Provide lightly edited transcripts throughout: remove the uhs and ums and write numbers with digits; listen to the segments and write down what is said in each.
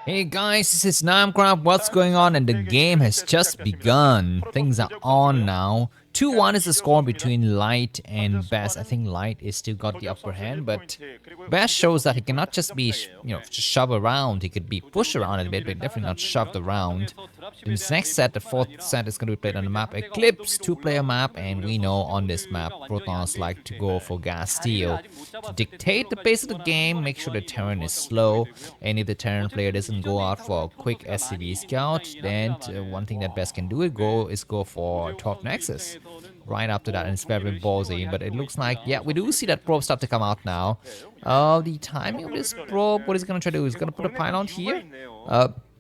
Hey guys, this is Namcraft. What's going on? And the game has just begun. Things are on now. 2-1 is the score between Light and Best. I think Light is still got the upper hand, but Best shows that he cannot just be, just shove around. He could be pushed around a bit, but definitely not shoved around. In this next set, the fourth set is going to be played on the map Eclipse, two-player map, and we know on this map, Protons like to go for gas steal to dictate the pace of the game, make sure the Terran is slow, and if the Terran player doesn't go out for a quick SCV scout, then one thing that Best can do is go for 12 Nexus. Right after that, and it's very ballsy, but it looks like, yeah, we do see that probe start to come out now. The timing of this probe, what he's gonna try to do is gonna put a pylon here.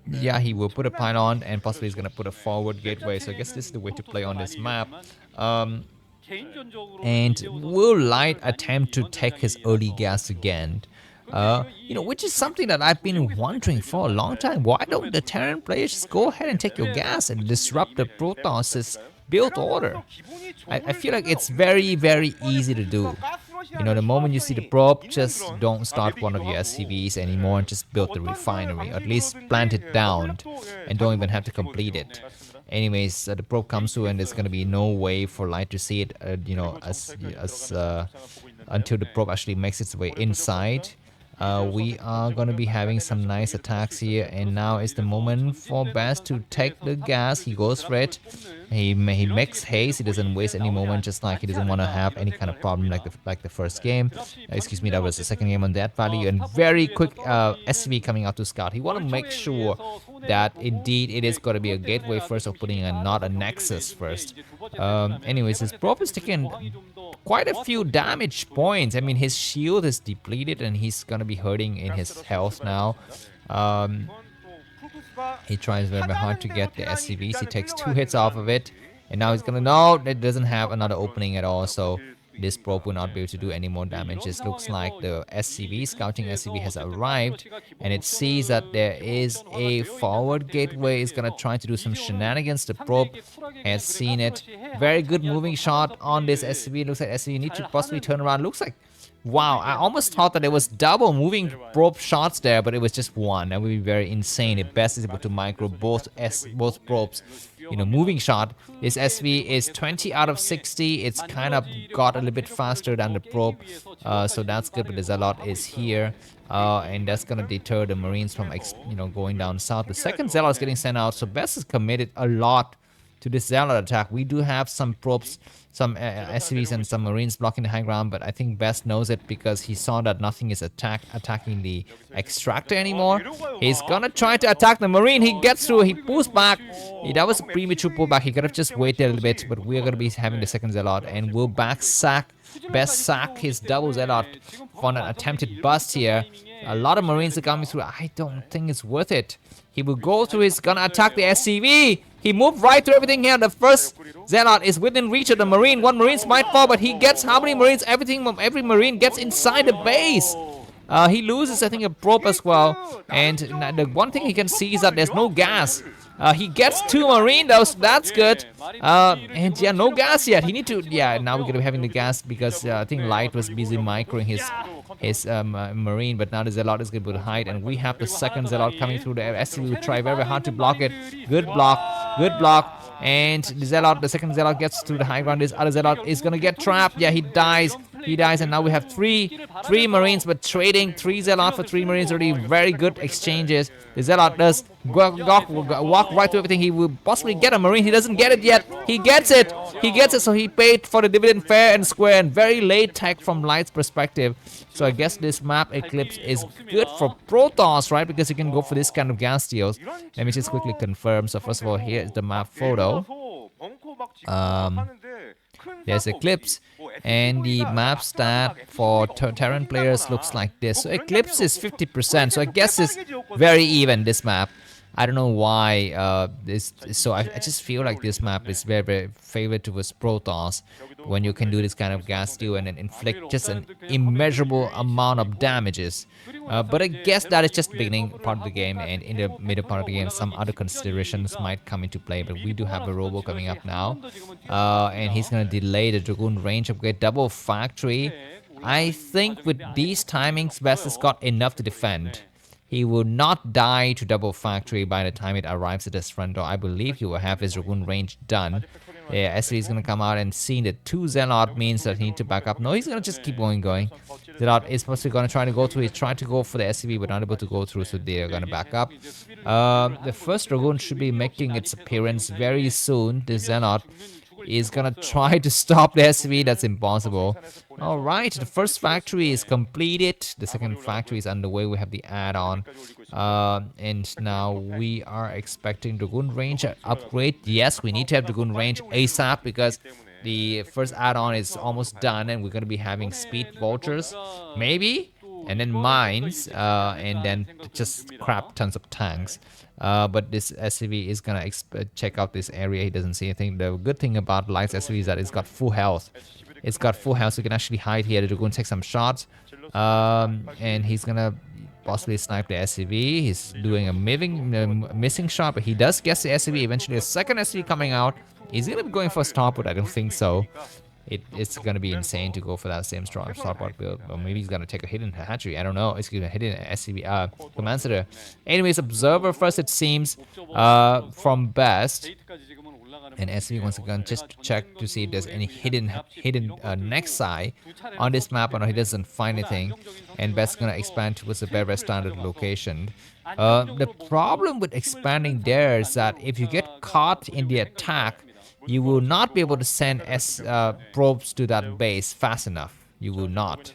Yeah, he will put a pylon and possibly he's gonna put a forward gateway. So I guess this is the way to play on this map. And will Light attempt to take his early gas again? Which is something that I've been wondering for a long time. Why don't the Terran players just go ahead and take your gas and disrupt the Protoss' build order? I feel like it's very, very easy to do. The moment you see the probe, just don't start one of your SCVs anymore and just build the refinery. Or at least plant it down and don't even have to complete it. Anyways, the probe comes through and there's gonna be no way for Light to see it, until the probe actually makes its way inside. We are going to be having some nice attacks here, and now is the moment for Best to take the gas. He goes for it. He makes haste. He doesn't waste any moment, just like he doesn't want to have any kind of problem like the first game. Excuse me, that was the second game on that value, and very quick SCV coming out to scout. He want to make sure that indeed it is going to be a gateway first, of putting not a nexus first. Anyways, his probe is taking quite a few damage points. I mean, his shield is depleted and he's gonna be hurting in his health now. He tries very hard to get the SCVs. He takes 2 hits off of it, and now he's gonna know it doesn't have another opening at all. So this probe will not be able to do any more damage. It looks like the SCV, scouting SCV, has arrived, and it sees that there is a forward gateway. It's gonna try to do some shenanigans. The probe has seen it. Very good moving shot on this SCV. Looks like SCV need to possibly turn around. Looks like, wow, I almost thought that it was double moving probe shots there, but it was just one. That would be very insane if Best is able to micro both probes. Moving shot. This SV is 20 out of 60. It's kind of got a little bit faster than the probe, so that's good. But the Zealot is here, and that's gonna deter the Marines from going down south. The second Zealot is getting sent out, so Best is committed a lot to this Zealot attack. We do have some probes, some SCVs and some Marines blocking the high ground, but I think Best knows it because he saw that nothing is attacking the extractor anymore. He's gonna try to attack the Marine. He gets through, he pulls back. That was a premature pullback. He could have just waited a little bit, but we're gonna be having the second Zealot, and we'll Best sack his double Zealot for an attempted bust here. A lot of Marines are coming through. I don't think it's worth it. He will go through, he's gonna attack the SCV. He moved right through everything here. The first Zealot is within reach of the Marine. One Marine might fall, but he gets how many Marines? Every Marine gets inside the base. He loses, I think, a probe as well. And the one thing he can see is that there's no gas. He gets 2 Marine, that's good. And yeah, no gas yet. He need to, yeah, now we're gonna be having the gas because I think Light was busy microing his Marine, but now the Zealot is able to hide, and we have the second Zealot coming through. The SCV will try very hard to block it. Good block. And the second Zealot gets through the high ground. This other Zealot is gonna get trapped. Yeah, he dies, and now we have three Marines, but trading 3 Zealot for 3 Marines already. Very good exchanges. The Zealot does walk right through everything. He will possibly get a Marine. He doesn't get it yet. He gets it, so he paid for the dividend fair and square, and very late tech from Light's perspective. So I guess this map Eclipse is good for Protoss, right? Because you can go for this kind of gas steals. Let me just quickly confirm. So first of all, here is the map photo. There's Eclipse, and the map stat for Terran players looks like this. So Eclipse is 50%, so I guess it's very even, this map. I don't know why I just feel like this map is very, very favored towards Protoss when you can do this kind of gas steal and then inflict just an immeasurable amount of damages. But I guess that is just the beginning part of the game, and in the middle part of the game some other considerations might come into play. But we do have a Robo coming up now, and he's going to delay the Dragoon range upgrade, double factory. I think with these timings Best has got enough to defend. he will not die to double factory by the time it arrives at his front door. I believe he will have his Dragoon range done. Yeah, SCV is going to come out and seeing the 2 Zealot means that he need to back up. No, he's going to just keep going. Zealot is supposed to going to try to go through. He's trying to go for the SCV, but not able to go through, so they're going to back up. The first Dragoon should be making its appearance very soon. The Zealot is gonna try to stop the SCV. That's impossible. All right, the first factory is completed. The second factory is underway. We have the add-on, and now we are expecting Dragoon range upgrade. Yes, we need to have Dragoon range ASAP because the first add-on is almost done, and we're gonna be having speed vultures, maybe, and then mines, and then just crap tons of tanks. But this SCV is gonna check out this area. He doesn't see anything. The good thing about Light's SCV is that it's got full health. It's got full health, so you can actually hide here. The Dragoon take some shots, and he's gonna possibly snipe the SCV. He's doing a missing shot, but he does guess the SCV. Eventually, a second SCV coming out. Is he gonna be going for a starport? I don't think so. It's gonna be insane to go for that same starport build, or maybe he's gonna take a hidden hatchery. I don't know. It's gonna hit an SCV command center. Anyways, observer first it seems from best, and SCV once again just to check to see if there's any hidden Nexi on this map, or no, he doesn't find anything. And Best's gonna expand towards the very standard location. The problem with expanding there is that if you get caught in the attack, you will not be able to send probes to that base fast enough. You will not.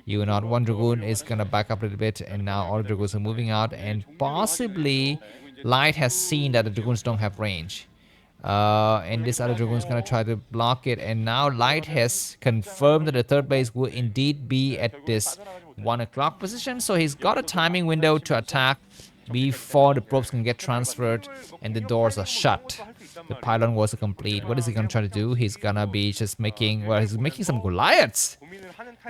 You will not. One Dragoon is gonna back up a little bit, and now all the Dragoons are moving out, and possibly Light has seen that the Dragoons don't have range. And this other Dragoon is gonna try to block it, and now Light has confirmed that the third base will indeed be at this 1 o'clock position, so he's got a timing window to attack before the probes can get transferred and the doors are shut. The pylon was complete. What is he gonna try to do? He's gonna be just making, well, he's making some Goliaths.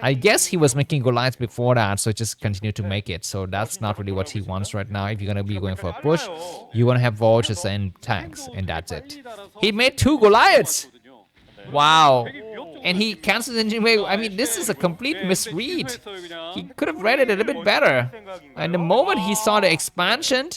I guess he was making Goliaths before that, so just continue to make it. So that's not really what he wants right now. If you're gonna be going for a push, you wanna have vultures and tanks, and that's it. He made 2 Goliaths. Wow. And he cancels engine wave. I mean, this is a complete misread. He could have read it a little bit better. And the moment he saw the expansion,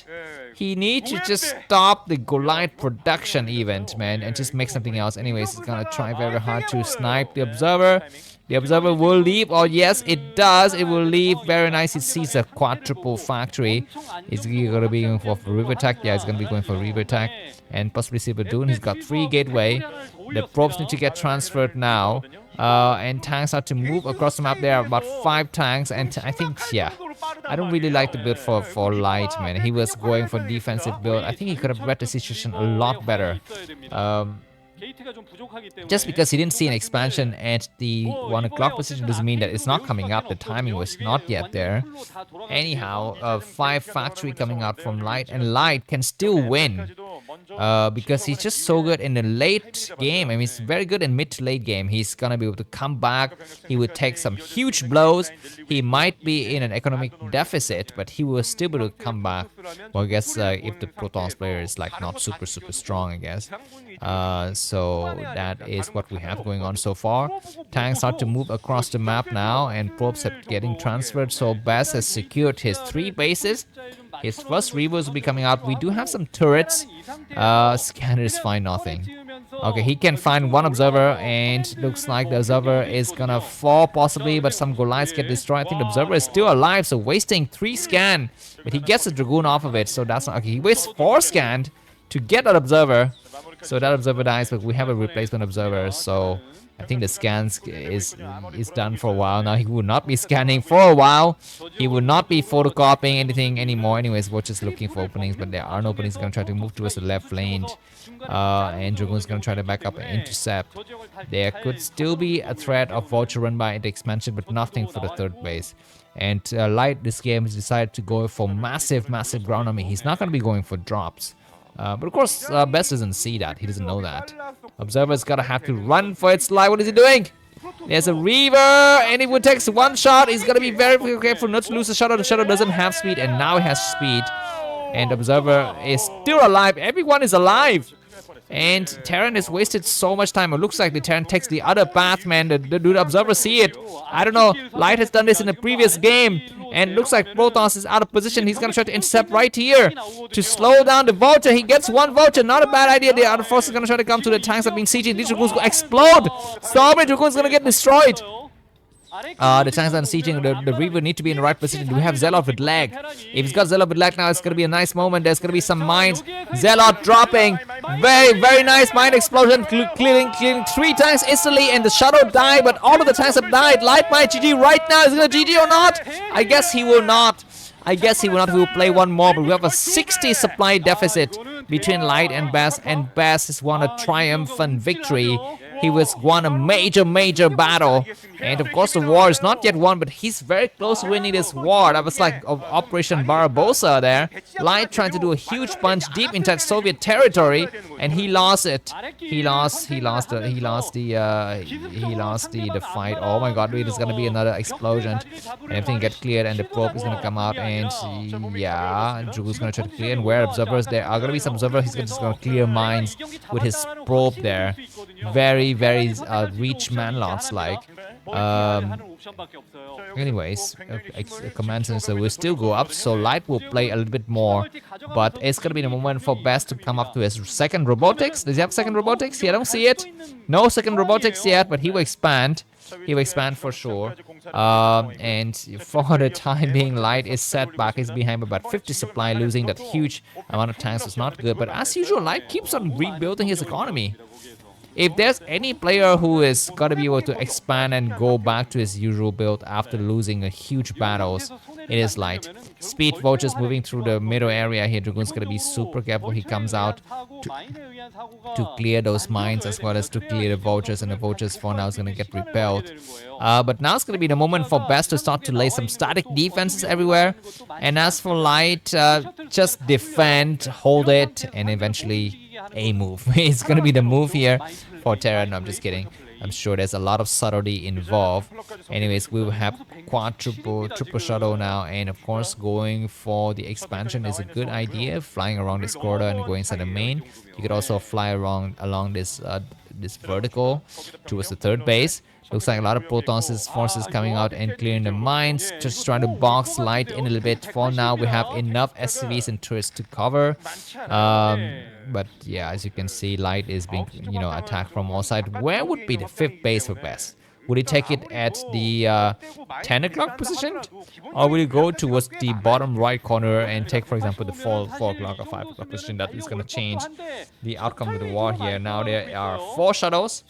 he needs to just stop the Goliath production event, man, and just make something else. Anyways, he's gonna try very hard to snipe the observer. The observer will leave. Oh, yes, it does. It will leave. Very nice. It sees a quadruple factory. Is he going to be going for river attack? Yeah, he's going to be going for river attack. And possibly Silver Dune. He's got 3 gateway. The probes need to get transferred now. And tanks are to move across the map. There are about 5 tanks. And I think, yeah, I don't really like the build for Light, man. He was going for defensive build. I think he could have read the situation a lot better. Just because he didn't see an expansion at the 1 o'clock position doesn't mean that it's not coming up. The timing was not yet there. Anyhow, 5 factory coming out from Light, and Light can still win because he's just so good in the late game. I mean, he's very good in mid to late game. He's gonna be able to come back. He would take some huge blows. He might be in an economic deficit, but he will still be able to come back. Well, I guess if the Protons player is like not super strong, I guess. So that is what we have going on so far. Tanks start to move across the map now, and probes are getting transferred. So Best has secured his 3 bases. His first reavers will be coming out. We do have some turrets. Scanners find nothing. Okay, he can find 1 observer, and looks like the observer is gonna fall possibly, but some Goliaths get destroyed. I think the observer is still alive, so wasting 3 scan, but he gets a Dragoon off of it, so that's not okay. He wastes 4 scan to get that observer. So that observer dies, but we have a replacement observer, so I think the scans is done for a while now. He will not be scanning for a while. He will not be photocopying anything anymore. Anyways, we're just looking for openings, but there are no openings. Gonna try to move towards the left lane, and Dragoon's gonna try to back up and intercept. There could still be a threat of vulture run by the expansion, but nothing for the third base. And Light this game has decided to go for massive ground army. He's not gonna be going for drops. But of course, Best doesn't see that. He doesn't know that. Observer's gotta have to run for its life. What is he doing? There's a Reaver, and it would take 1 shot. He's gonna be very careful not to lose the Shadow. The Shadow doesn't have speed, and now it has speed. And Observer is still alive. Everyone is alive. And Terran has wasted so much time. It looks like the Terran takes the other path, man. The dude observer see it. I don't know. Light has done this in the previous game. And looks like Protoss is out of position. He's gonna try to intercept right here to slow down the Vulture. He gets one Vulture. Not a bad idea. The other force is gonna try to come to the tanks that have been sieging. These Dragoons will explode. Storming Dragoon's gonna get destroyed. The tanks are sieging. The Reaver need to be in the right position. Do we have Zealot with lag? If he's got Zealot with lag now, it's going to be a nice moment. There's going to be some mines. Zealot dropping. Very, very nice mine explosion. Clearing 3 tanks instantly, and the Shadow died, but all of the tanks have died. Light might GG right now. Is he going to GG or not? I guess he will not. He will play one more, but we have a 60 supply deficit between Light and Bass has won a triumphant victory. He won a major battle, and of course the war is not yet won, but he's very close to winning this war. That was like of Operation Barbarossa there. Light trying to do a huge punch deep into Soviet territory, and he lost it. He lost the fight. Oh my God, there's gonna be another explosion, and everything gets cleared, and the probe is gonna come out, and yeah, Dragoon's gonna try to clear. And where observers? There are gonna be some observers. He's just gonna clear mines with his probe there. Very reach manlots like. Anyways, command sensor will still go up, so Light will play a little bit more, but it's gonna be the moment for Best to come up to his second robotics. Does he have second robotics? Yeah, I don't see it. No second robotics yet, but he will expand. He will expand for sure. And for the time being, Light is set back. He's behind about 50 supply. Losing that huge amount of tanks is not good, but as usual, Light keeps on rebuilding his economy. If there's any player who is gonna be able to expand and go back to his usual build after losing a huge battles, it is Light. Speed Vultures moving through the middle area here. Dragoon's gonna be super careful. He comes out to clear those mines as well as to clear the Vultures, and the Vultures for now is gonna get repelled. But now it's gonna be the moment for Best to start to lay some static defenses everywhere. And as for Light, just defend, hold it, and eventually a move. It's gonna be the move here for Terra. No, I'm just kidding. I'm sure there's a lot of subtlety involved. Anyways, we will have triple shuttle now, and of course going for the expansion is a good idea. Flying around this corridor and going inside the main. You could also fly around along this this vertical towards the third base. Looks like a lot of Protoss forces coming out and clearing the mines, just trying to box Light in a little bit. For now, we have enough SCVs and turrets to cover. But yeah, as you can see, Light is being, attacked from all sides. Where would be the 5th base for Best? Would he take it at the 10 o'clock position? Or will he go towards the bottom right corner and take, for example, the 4 o'clock or 5 o'clock position? That is going to change the outcome of the war here. Now there are 4 shuttles.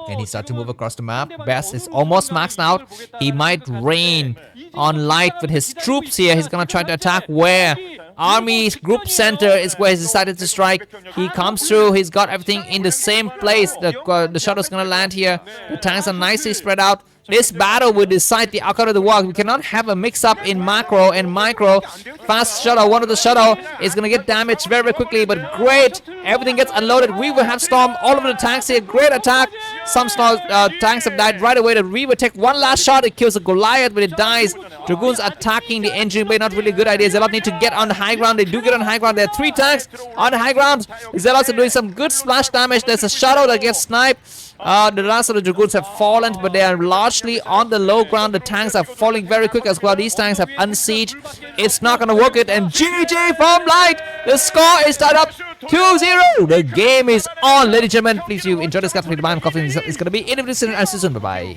And he starts to move across the map. Best is almost maxed out. He might rain on Light with his troops here. He's going to try to attack where? Army group center is where he's decided to strike. He comes through. He's got everything in the same place. The shuttle's gonna land here. The tanks are nicely spread out. This battle will decide the outcome of the war. We cannot have a mix-up in macro and micro. Fast shuttle. One of the shuttle is gonna get damaged very, very quickly, but great. Everything gets unloaded. We will have storm all over the tanks here. Great attack. Some tanks have died right away. The Reaver take one last shot. It kills a Goliath, but it dies. Dragoons attacking the engine bay. Not really a good idea. Zealot need to get on the high ground. They do get on high ground. There are 3 tanks on the high ground. Zealots are doing some good splash damage. There's a shuttle that gets sniped. The last of the Dragoons have fallen, but they are largely on the low ground. The tanks are falling very quick as well. These tanks have unsieged. It's not going to work it. And GG from Light. The score is tied up 2-0. The game is on, ladies and gentlemen. Please, you enjoy this. Coffee. It's going to be in the soon. Bye-bye.